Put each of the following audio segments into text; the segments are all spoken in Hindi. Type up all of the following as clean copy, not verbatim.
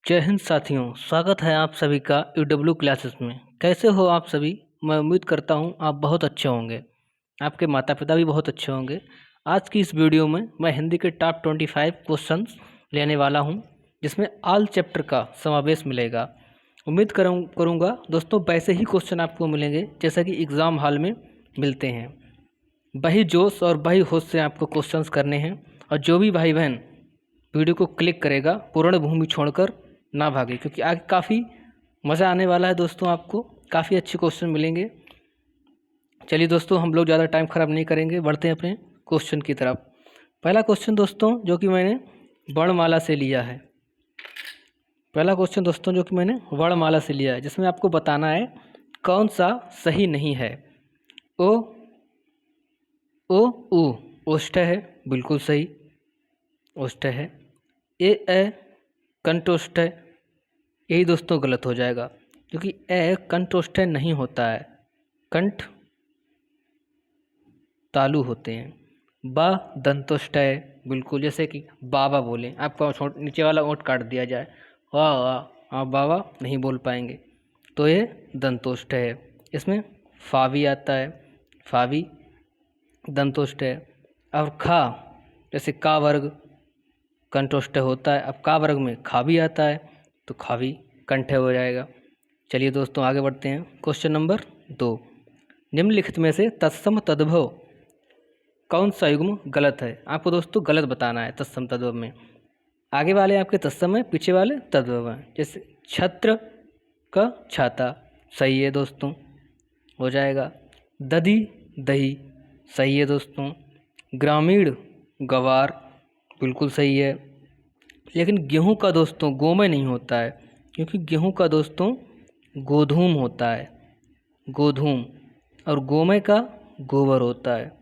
जय हिंद साथियों, स्वागत है आप सभी का यूडब्ल्यू क्लासेस में। कैसे हो आप सभी? मैं उम्मीद करता हूँ आप बहुत अच्छे होंगे, आपके माता पिता भी बहुत अच्छे होंगे। आज की इस वीडियो में मैं हिंदी के टॉप 25 क्वेश्चंस लेने वाला हूँ, जिसमें ऑल चैप्टर का समावेश मिलेगा। उम्मीद करूँगा दोस्तों वैसे ही क्वेश्चन आपको मिलेंगे जैसा कि एग्ज़ाम हॉल में मिलते हैं। वही जोश और वही होश से आपको क्वेश्चंस करने हैं, और जो भी भाई बहन वीडियो को क्लिक करेगा पूर्ण भूमि छोड़कर ना भागे, क्योंकि आगे काफ़ी मज़ा आने वाला है दोस्तों। आपको काफ़ी अच्छे क्वेश्चन मिलेंगे। चलिए दोस्तों, हम लोग ज़्यादा टाइम ख़राब नहीं करेंगे, बढ़ते हैं अपने क्वेश्चन की तरफ। पहला क्वेश्चन दोस्तों जो कि मैंने वर्णमाला से लिया है। जिसमें आपको बताना है कौन सा सही नहीं है। ओ ओ ऊ ओष्ठ है, बिल्कुल सही, ओष्ठ है। ए कंठोष्ठ है, यही दोस्तों गलत हो जाएगा, क्योंकि ए कंठोष्ठ नहीं होता है, कंठ तालु होते हैं। बा दंतोष्ठ है, बिल्कुल, जैसे कि बाबा बोलें, आपका नीचे वाला ओंठ काट दिया जाए, वाह वाह, आप बाबा नहीं बोल पाएंगे, तो ये दंतोष्ठ है। इसमें फावी आता है, फावी दंतोष्ठ है। और खा, जैसे का वर्ग कंठोष्ठ होता है, अब का वर्ग में खा भी आता है, तो खा भी कंठ हो जाएगा। चलिए दोस्तों आगे बढ़ते हैं। क्वेश्चन नंबर 2, निम्नलिखित में से तत्सम तद्भव कौन सा युग्म गलत है? आपको दोस्तों गलत बताना है तत्सम तद्भव में। आगे वाले आपके तत्सम है, पीछे वाले तद्भव हैं। जैसे छत्र का छाता, सही है दोस्तों, हो जाएगा। दधी दही, सही है दोस्तों। ग्रामीण गवार, बिल्कुल सही है। लेकिन गेहूं का दोस्तों गोमय नहीं होता है, क्योंकि गेहूं का दोस्तों गोधूम होता है, गोधूम, और गोमय का गोबर होता है।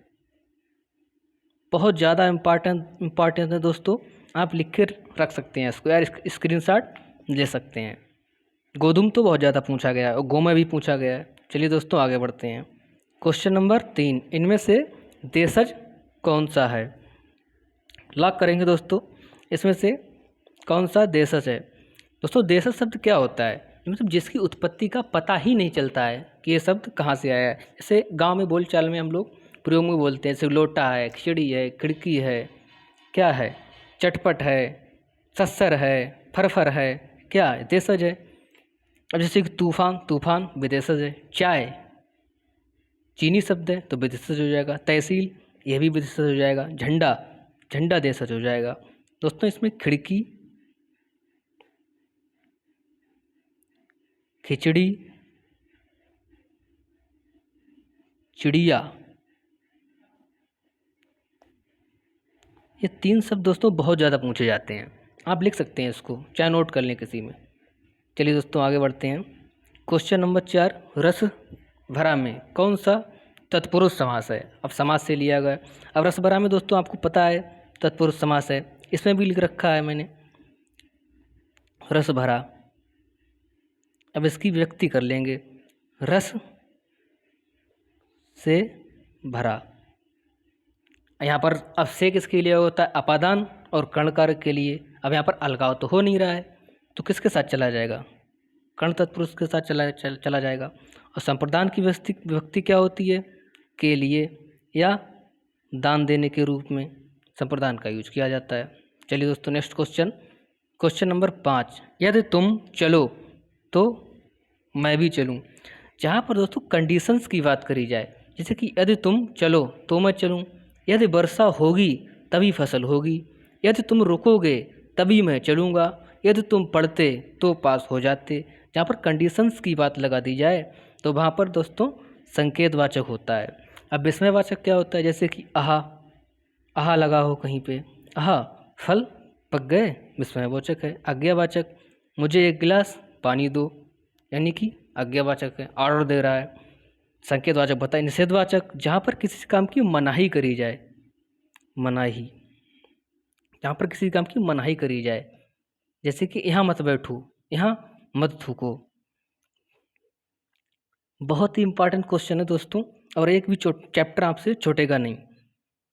बहुत ज़्यादा इम्पॉर्टेंट है दोस्तों, आप लिख कर रख सकते हैं इसको, यार स्क्रीनशॉट ले सकते हैं। गोधूम तो बहुत ज़्यादा पूछा गया है और गोमय भी पूछा गया है। चलिए दोस्तों आगे बढ़ते हैं। क्वेश्चन नंबर 3, इनमें से देशज कौन सा है? लॉक करेंगे दोस्तों, इसमें से कौन सा देशज है? दोस्तों देशज शब्द क्या होता है? मतलब जिसकी उत्पत्ति का पता ही नहीं चलता है कि ये शब्द कहाँ से आया है। जैसे गांव में बोलचाल में हम लोग प्रयोग में बोलते हैं, जैसे लोटा है, खिचड़ी है, खिड़की है, क्या है, चटपट है, सस्सर है, फरफर है, क्या है, देशज है। अब जैसे कि तूफान, तूफान विदेशज है। चाय चीनी शब्द है तो विदेशज हो जाएगा। तहसील, यह भी विदेशज हो जाएगा। झंडा, झंडा देशज हो जाएगा। दोस्तों इसमें खिड़की, खिचड़ी, चिड़िया, ये 3 शब्द दोस्तों बहुत ज़्यादा पूछे जाते हैं। आप लिख सकते हैं इसको, चाहे नोट कर लें किसी में। चलिए दोस्तों आगे बढ़ते हैं। क्वेश्चन नंबर 4, रस भरा में कौन सा तत्पुरुष समास है? अब समास से लिया गया। अब रस भरा में दोस्तों आपको पता है तत्पुरुष समास है, इसमें भी लिख रखा है मैंने रस भरा। अब इसकी व्यक्ति कर लेंगे, रस से भरा। यहाँ पर अब से किसके लिए होता है? अपादान और कर्णकारक के लिए। अब यहाँ पर अलगाव तो हो नहीं रहा है, तो किसके साथ चला जाएगा? कर्ण तत्पुरुष के साथ चला जाएगा। और संप्रदान की विभक्ति क्या होती है? के लिए या दान देने के रूप में संप्रदान का यूज किया जाता है। चलिए दोस्तों नेक्स्ट क्वेश्चन, क्वेश्चन नंबर 5, यदि तुम चलो तो मैं भी चलूँ। जहाँ पर दोस्तों कंडीशंस की बात करी जाए, जैसे कि यदि तुम चलो तो मैं चलूँ, यदि वर्षा होगी तभी फसल होगी, यदि तुम रुकोगे तभी मैं चलूँगा, यदि तुम पढ़ते तो पास हो जाते। जहाँ पर कंडीशंस की बात लगा दी जाए तो वहाँ पर दोस्तों संकेतवाचक होता है। अब विस्मयवाचक क्या होता है? जैसे कि आहा, आहा लगा हो कहीं पे, आहा फल पक गए, विस्मयवाचक है। आज्ञावाचक, मुझे एक गिलास पानी दो, यानी कि आज्ञावाचक है, ऑर्डर दे रहा है। संकेतवाचक बताइए। निषेधवाचक, जहाँ पर किसी काम की मनाही करी जाए, मनाही, जहाँ पर किसी काम की मनाही करी जाए, जैसे कि यहाँ मत बैठो, यहाँ मत थूको। बहुत ही इंपॉर्टेंट क्वेश्चन है दोस्तों, और एक भी चैप्टर आपसे छूटेगा नहीं।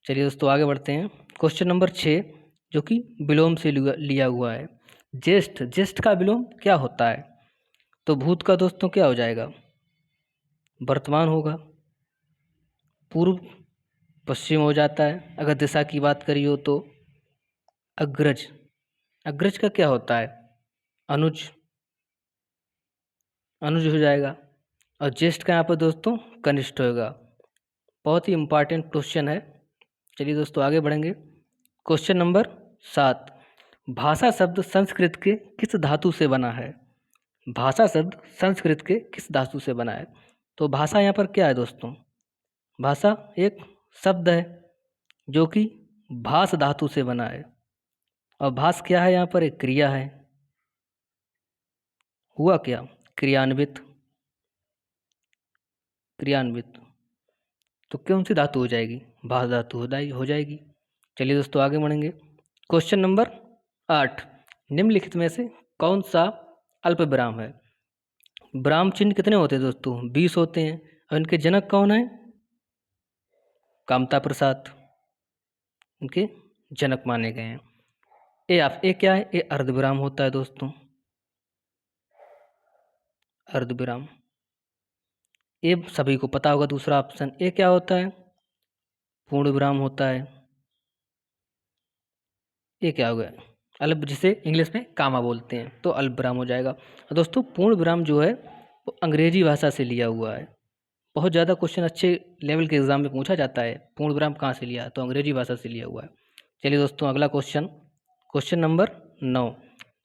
चलिए दोस्तों आगे बढ़ते हैं। क्वेश्चन नंबर 6 जो कि विलोम से लिया हुआ है। ज्येष्ठ, ज्येष्ठ का विलोम क्या होता है? तो भूत का दोस्तों क्या हो जाएगा? वर्तमान होगा। पूर्व पश्चिम हो जाता है अगर दिशा की बात करी हो तो। अग्रज, अग्रज का क्या होता है? अनुज, अनुज हो जाएगा। और ज्येष्ठ का यहाँ पर दोस्तों कनिष्ठ होगा। बहुत ही इंपॉर्टेंट क्वेश्चन है। चलिए दोस्तों आगे बढ़ेंगे। क्वेश्चन नंबर 7, भाषा शब्द संस्कृत के किस धातु से बना है? भाषा शब्द संस्कृत के किस धातु से बना है? तो भाषा यहाँ पर क्या है दोस्तों? भाषा एक शब्द है जो कि भास धातु से बना है। और भास क्या है? यहाँ पर एक क्रिया है। हुआ क्या? क्रियान्वित, क्रियान्वित। तो कौन सी धातु हो जाएगी? भास धातु हो जाएगी। चलिए दोस्तों आगे बढ़ेंगे। क्वेश्चन नंबर 8, निम्नलिखित में से कौन सा अल्प विराम है? विराम चिन्ह कितने होते हैं दोस्तों? 20 होते हैं। और इनके जनक कौन है? कामता प्रसाद इनके जनक माने गए हैं। ए क्या है? ए अर्धविराम होता है दोस्तों, अर्धविराम। ये सभी को पता होगा। दूसरा ऑप्शन ए क्या होता है? पूर्ण विराम होता है। ये क्या हो गया? अल्प, जिसे इंग्लिश में कामा बोलते हैं, तो अल्प विराम हो जाएगा। और दोस्तों पूर्ण विराम जो है वो अंग्रेजी भाषा से लिया हुआ है। बहुत ज़्यादा क्वेश्चन अच्छे लेवल के एग्जाम में पूछा जाता है, पूर्ण विराम कहाँ से लिया? तो अंग्रेजी भाषा से लिया हुआ है। चलिए दोस्तों अगला क्वेश्चन, क्वेश्चन नंबर 9,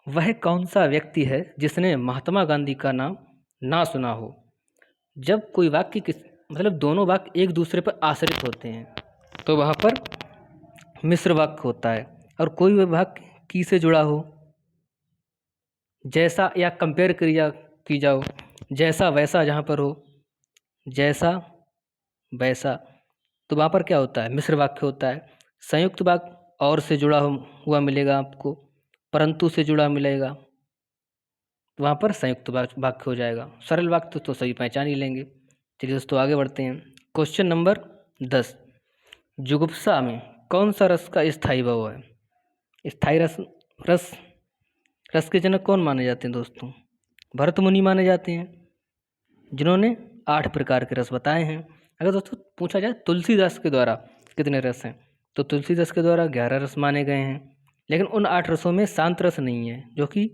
वह कौन सा व्यक्ति है जिसने महात्मा गांधी का नाम ना सुना हो? जब कोई वाक्य मतलब दोनों वाक्य एक दूसरे पर आश्रित होते हैं तो वहाँ पर मिश्र वाक्य होता है। और कोई भी वाक्य की से जुड़ा हो, जैसा या कंपेयर क्रिया की जाओ, जैसा वैसा जहाँ पर हो, जैसा वैसा, तो वहाँ पर क्या होता है? मिश्र वाक्य होता है। संयुक्त वाक्य और से जुड़ा हुआ मिलेगा आपको, परंतु से जुड़ा मिलेगा, तो वहाँ पर संयुक्त वाक्य हो जाएगा। सरल वाक्य तो सभी पहचान ही लेंगे। चलिए दोस्तों आगे बढ़ते हैं। क्वेश्चन नंबर 10, जुगुप्सा में कौन सा रस का स्थायी भाव है? स्थायी रस, रस रस के जनक कौन माने जाते हैं दोस्तों? भरत मुनि माने जाते हैं, जिन्होंने 8 प्रकार के रस बताए हैं। अगर दोस्तों पूछा जाए तुलसीदास के द्वारा कितने रस हैं, तो तुलसीदास के द्वारा 11 रस माने गए हैं। लेकिन उन 8 रसों में शांत रस नहीं है, जो कि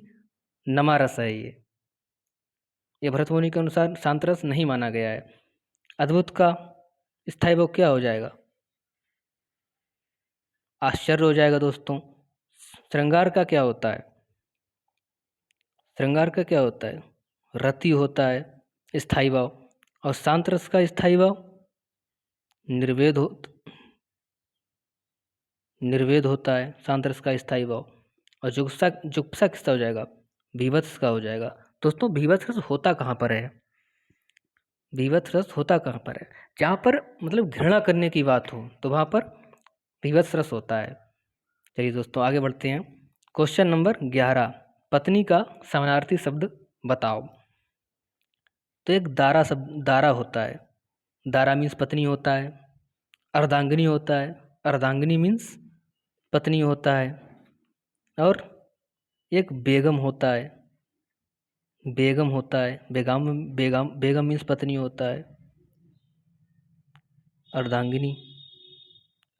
नमा रस है। ये भरत मुनि के अनुसार शांत रस नहीं माना गया है। अद्भुत का स्थायी भाव क्या हो जाएगा? आश्चर्य हो जाएगा दोस्तों। श्रृंगार का क्या होता है? श्रृंगार का क्या होता है? रति होता है स्थायी भाव। और शांत रस का स्थायी भाव निर्वेद निर्वेद होता है शांत रस का स्थायी भाव। और जुगसा, जुगसा किसका हो जाएगा? भीभत्स का हो जाएगा। दोस्तों भीभत्स रस होता कहाँ पर है? भीभत्स रस होता कहाँ पर है? जहाँ पर मतलब घृणा करने की बात हो तो वहाँ पर भीभत्स रस होता है। चलिए दोस्तों आगे बढ़ते हैं। क्वेश्चन नंबर 11, पत्नी का समानार्थी शब्द बताओ। तो एक दारा शब्द, दारा होता है। दारा मीन्स पत्नी होता है। अर्धांगिनी होता है, अर्धांगिनी मीन्स पत्नी होता है। और एक बेगम होता है, बेगम होता है। बेगम, बेगम मीन्स पत्नी होता है। अर्धांगिनी,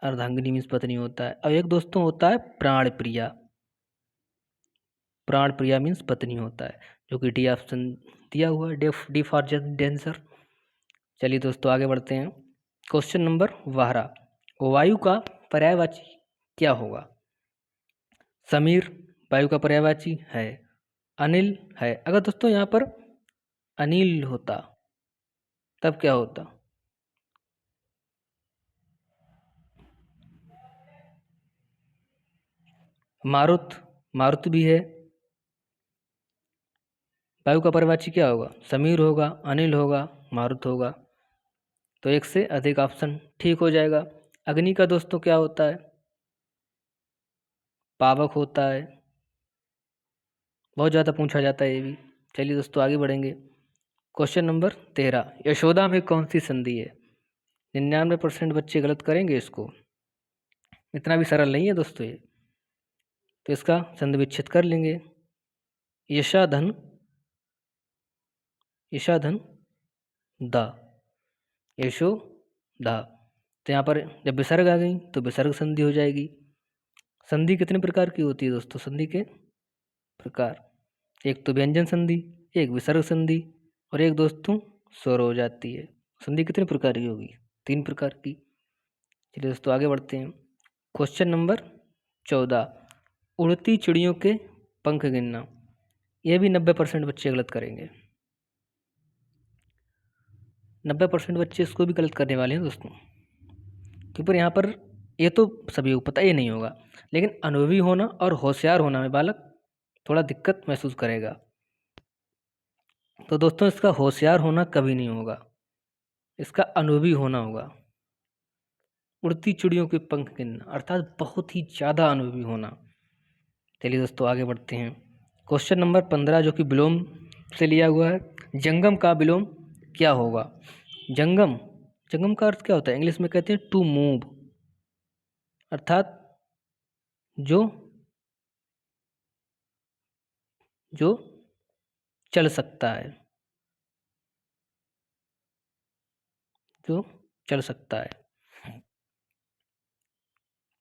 अर्धांगिनी मीन्स पत्नी होता है। और एक दोस्तों होता है प्राण प्रिया, प्राण प्रिया मीन्स पत्नी होता है, जो कि डी ऑप्शन दिया हुआ है, डी फॉर डेंसर। चलिए दोस्तों आगे बढ़ते हैं। क्वेश्चन नंबर 12, वायु का पर्यायवाची क्या होगा? समीर वायु का पर्यायवाची है। अनिल है। अगर दोस्तों यहाँ पर अनिल होता तब क्या होता? मारुत, मारुत भी है। वायु का पर्यायवाची क्या होगा? समीर होगा, अनिल होगा, मारुत होगा। तो एक से अधिक ऑप्शन ठीक हो जाएगा। अग्नि का दोस्तों क्या होता है? पावक होता है। बहुत ज़्यादा पूछा जाता है ये भी। चलिए दोस्तों आगे बढ़ेंगे। क्वेश्चन नंबर 13, यशोदा में कौन सी संधि है? 99% बच्चे गलत करेंगे इसको। इतना भी सरल नहीं है दोस्तों ये, तो इसका संधि विच्छेद कर लेंगे। यशाधन, यशाधन दा, यशो दा। तो यहाँ पर जब विसर्ग आ गई तो विसर्ग संधि हो जाएगी। संधि कितने प्रकार की होती है दोस्तों? संधि के प्रकार, एक तो व्यंजन संधि, एक विसर्ग संधि, और एक दोस्तों स्वर हो जाती है। संधि कितने प्रकार की होगी? 3 प्रकार की। चलिए दोस्तों आगे बढ़ते हैं। क्वेश्चन नंबर 14, उड़ती चिड़ियों के पंख गिनना। यह भी 90% बच्चे गलत करेंगे। 90% बच्चे इसको भी गलत करने वाले हैं दोस्तों, क्योंकि यहाँ पर ये तो सभी को पता ही नहीं होगा, लेकिन अनुभवी होना और होशियार होना में बालक थोड़ा दिक्कत महसूस करेगा। तो दोस्तों इसका होशियार होना कभी नहीं होगा, इसका अनुभवी होना होगा। उड़ती चिड़ियों के पंख गिनना अर्थात बहुत ही ज़्यादा अनुभवी होना। चलिए दोस्तों आगे बढ़ते हैं। क्वेश्चन नंबर 15 जो कि विलोम से लिया हुआ है। जंगम का विलोम क्या होगा? जंगम, जंगम का अर्थ क्या होता है? इंग्लिश में कहते हैं टू मूव, अर्थात जो जो चल सकता है, जो चल सकता है।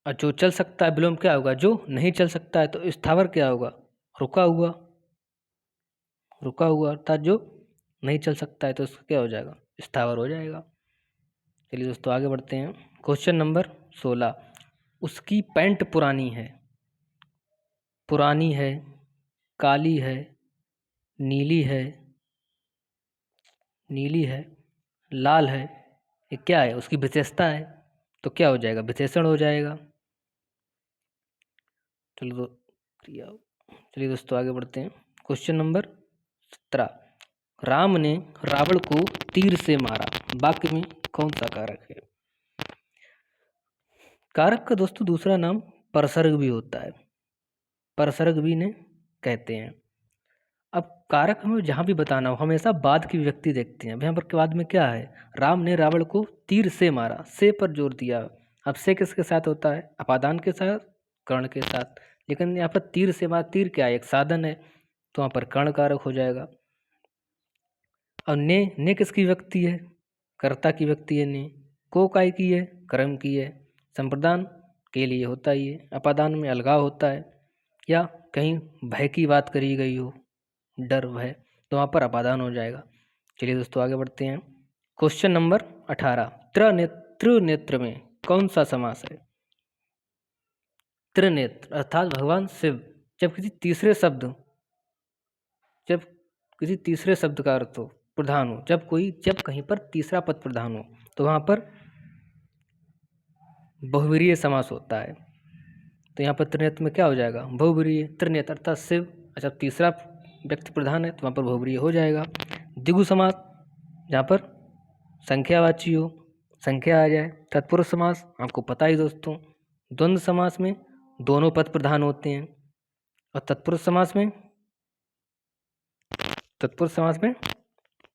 और जो चल सकता है विलोम क्या होगा? जो नहीं चल सकता है तो स्थावर क्या होगा? रुका हुआ, रुका हुआ, अर्थात जो नहीं चल सकता है तो उसका क्या हो जाएगा? स्थावर हो जाएगा। चलिए दोस्तों आगे बढ़ते हैं। क्वेश्चन नंबर 16, उसकी पैंट पुरानी है। पुरानी है, काली है, नीली है, नीली है, लाल है, ये क्या है? उसकी विशेषता है, तो क्या हो जाएगा? विशेषण हो जाएगा। चलो क्रिया, चलिए दोस्तों आगे बढ़ते हैं। क्वेश्चन नंबर 17, राम ने रावण को तीर से मारा, वाक्य में कौन सा कारक है? कारक का दोस्तों दूसरा नाम परसर्ग भी होता है, परसर्ग भी ने कहते हैं। अब कारक हमें जहाँ भी बताना हो हमेशा बाद की विभक्ति देखते हैं। अब यहाँ पर बाद में क्या है? राम ने रावण को तीर से मारा, से पर जोर दिया। अब से किसके साथ होता है? अपादान के साथ, कर्ण के साथ। लेकिन यहाँ पर तीर से मारा, तीर क्या है? एक साधन है, तो वहाँ पर कर्ण कारक हो जाएगा। और ने किसकी विभक्ति है? कर्ता की विभक्ति है ने। को काय की है? कर्म की है। संप्रदान के लिए होता ही है। अपादान में अलगाव होता है, या कहीं भय की बात करी गई हो, डर भय, तो वहाँ पर अपादान हो जाएगा। चलिए दोस्तों आगे बढ़ते हैं। क्वेश्चन नंबर 18, त्रिनेत्र में कौन सा समास है? त्रिनेत्र अर्थात भगवान शिव जब किसी तीसरे शब्द का अर्थ हो, प्रधान हो, जब कहीं पर तीसरा पद प्रधान हो तो वहाँ पर बहुवीरीय समास होता है। तो यहाँ पर त्रिनेत्र में क्या हो जाएगा? बहुवीरीय। त्रिनेत्र अर्थात शिव, अच्छा तीसरा व्यक्ति प्रधान है तो वहाँ पर बहुवीरीय हो जाएगा। द्विगु समास जहाँ पर संख्यावाची हो, संख्या आ जाए। तत्पुरुष समास आपको पता ही दोस्तों, द्वंद्व समास में दोनों पद प्रधान होते हैं, और तत्पुरुष समास में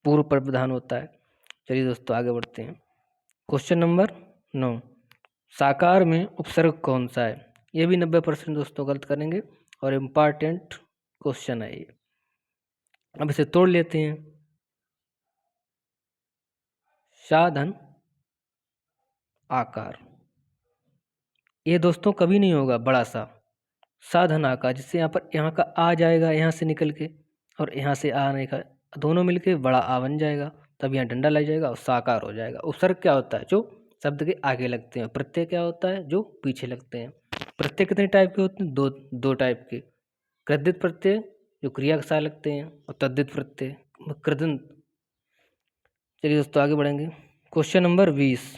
पूर्व पद प्रधान होता है। चलिए दोस्तों आगे बढ़ते हैं। क्वेश्चन नंबर 9, साकार में उपसर्ग कौन सा है? ये भी 90% दोस्तों गलत करेंगे, और इम्पॉर्टेंट क्वेश्चन है ये। अब इसे तोड़ लेते हैं। साधन आकार, ये दोस्तों कभी नहीं होगा बड़ा सा। साधन आकार, जिससे यहाँ का आ जाएगा यहाँ से निकल के, और यहाँ से आने का दोनों मिलके बड़ा आ बन जाएगा, तब यहाँ डंडा लग जाएगा और साकार हो जाएगा। उपसर्ग क्या होता है? जो शब्द के आगे लगते हैं। प्रत्यय क्या होता है? जो पीछे लगते हैं। प्रत्यय कितने टाइप के होते हैं? दो टाइप के। कृदित प्रत्यय जो क्रिया के साथ लगते हैं, और तद्धित प्रत्यय कृदंत। चलिए दोस्तों आगे बढ़ेंगे। क्वेश्चन नंबर 20,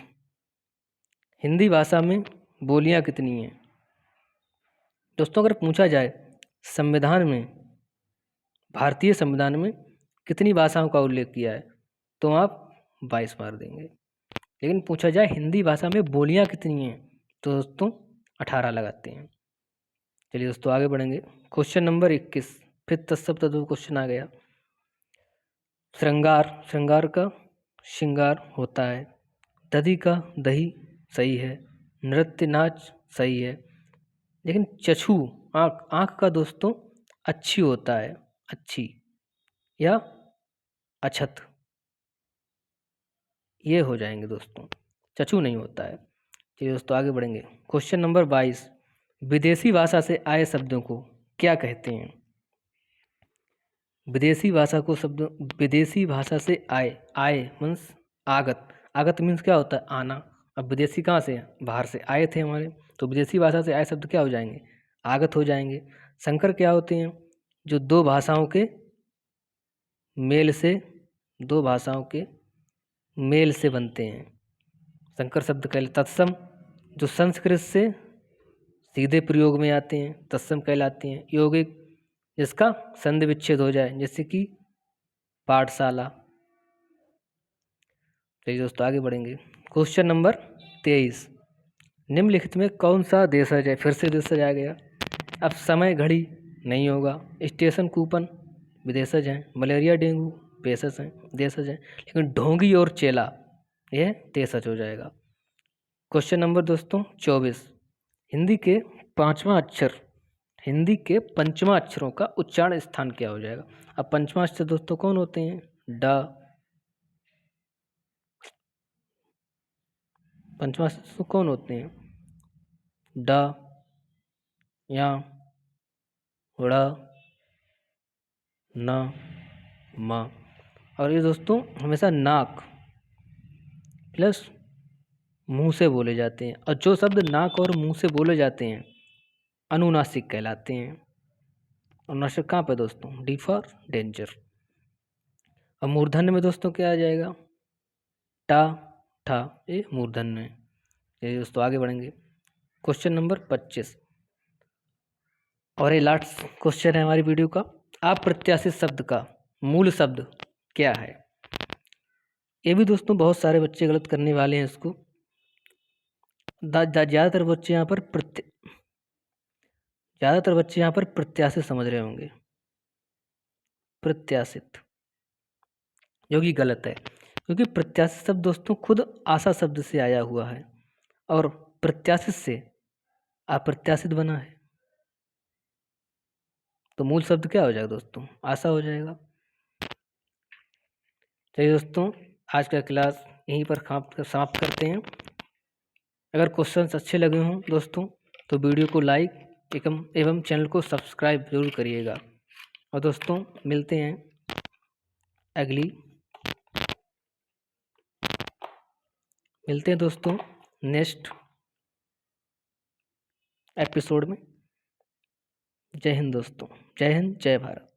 हिंदी भाषा में बोलियां कितनी हैं? दोस्तों अगर पूछा जाए संविधान में, भारतीय संविधान में कितनी भाषाओं का उल्लेख किया है, तो आप 22 मार देंगे। लेकिन पूछा जाए हिंदी भाषा में बोलियां कितनी हैं, तो दोस्तों 18 लगाते हैं। चलिए दोस्तों आगे बढ़ेंगे। क्वेश्चन नंबर 21, फिर तत्सम तद्भव क्वेश्चन आ गया। श्रृंगार, श्रृंगार का श्रृंगार होता है। दधी का दही सही है। नृत्य नाच सही है। लेकिन चक्षु आँख, आँख का दोस्तों अच्छी होता है। अच्छी या अछत, ये हो जाएंगे दोस्तों, चचू नहीं होता है। चलिए दोस्तों आगे बढ़ेंगे। क्वेश्चन नंबर 22, विदेशी भाषा से आए शब्दों को क्या कहते हैं? विदेशी भाषा को शब्द, विदेशी भाषा से आए, आए मीन्स आगत, आगत मीन्स क्या होता है? आना। अब विदेशी कहाँ से? बाहर से आए थे हमारे, तो विदेशी भाषा से आए शब्द क्या हो जाएंगे? आगत हो जाएंगे। संकर क्या होते हैं? जो दो भाषाओं के मेल से, दो भाषाओं के मेल से बनते हैं, संकर शब्द कहलाते। तत्सम, जो संस्कृत से सीधे प्रयोग में आते हैं, तत्सम कहलाते हैं। यौगिक, जिसका संधि विच्छेद हो जाए, जैसे कि पाठशाला। चलिए दोस्तों आगे बढ़ेंगे। क्वेश्चन नंबर 23, निम्नलिखित में कौन सा देशज है? फिर से देशज आ गया। अब समय घड़ी नहीं होगा, स्टेशन कूपन विदेशज हैं, मलेरिया डेंगू पेशज हैं, देशज हैं, लेकिन ढोंगी और चेला यह देशज हो जाएगा। क्वेश्चन नंबर दोस्तों 24, हिंदी के पांचवा अक्षर, हिंदी के पंचमा अक्षरों का उच्चारण स्थान क्या हो जाएगा? अब पंचमा अक्षर दोस्तों कौन होते हैं? ड। पंचमा अक्षर कौन होते हैं? ड, या, ड़, न, म। और ये दोस्तों हमेशा नाक प्लस मुंह से बोले जाते हैं, और जो शब्द नाक और मुंह से बोले जाते हैं अनुनासिक कहलाते हैं। अनुनासिक कहाँ पे दोस्तों? D for danger. अब मूर्धन्य में दोस्तों क्या आ जाएगा? टा, ठा, ये मूर्धन्य है। चलिए दोस्तों आगे बढ़ेंगे। क्वेश्चन नंबर 25, और ये लास्ट क्वेश्चन है हमारी वीडियो का। अप्रत्याशित शब्द का मूल शब्द क्या है? ये भी दोस्तों बहुत सारे बच्चे गलत करने वाले हैं इसको। ज़्यादातर बच्चे यहाँ पर प्रत्याशित समझ रहे होंगे, प्रत्याशित, जो कि गलत है, क्योंकि प्रत्याशित शब्द दोस्तों खुद आशा शब्द से आया हुआ है, और प्रत्याशित से अप्रत्याशित बना है। तो मूल शब्द क्या हो जाएगा दोस्तों? आशा हो जाएगा। चलिए दोस्तों आज का क्लास यहीं पर समाप्त करते हैं। अगर क्वेश्चंस अच्छे लगे हों दोस्तों तो वीडियो को लाइक एवं चैनल को सब्सक्राइब जरूर करिएगा। और दोस्तों मिलते हैं दोस्तों नेक्स्ट एपिसोड में। जय हिंद दोस्तों, जय हिंद, जय भारत।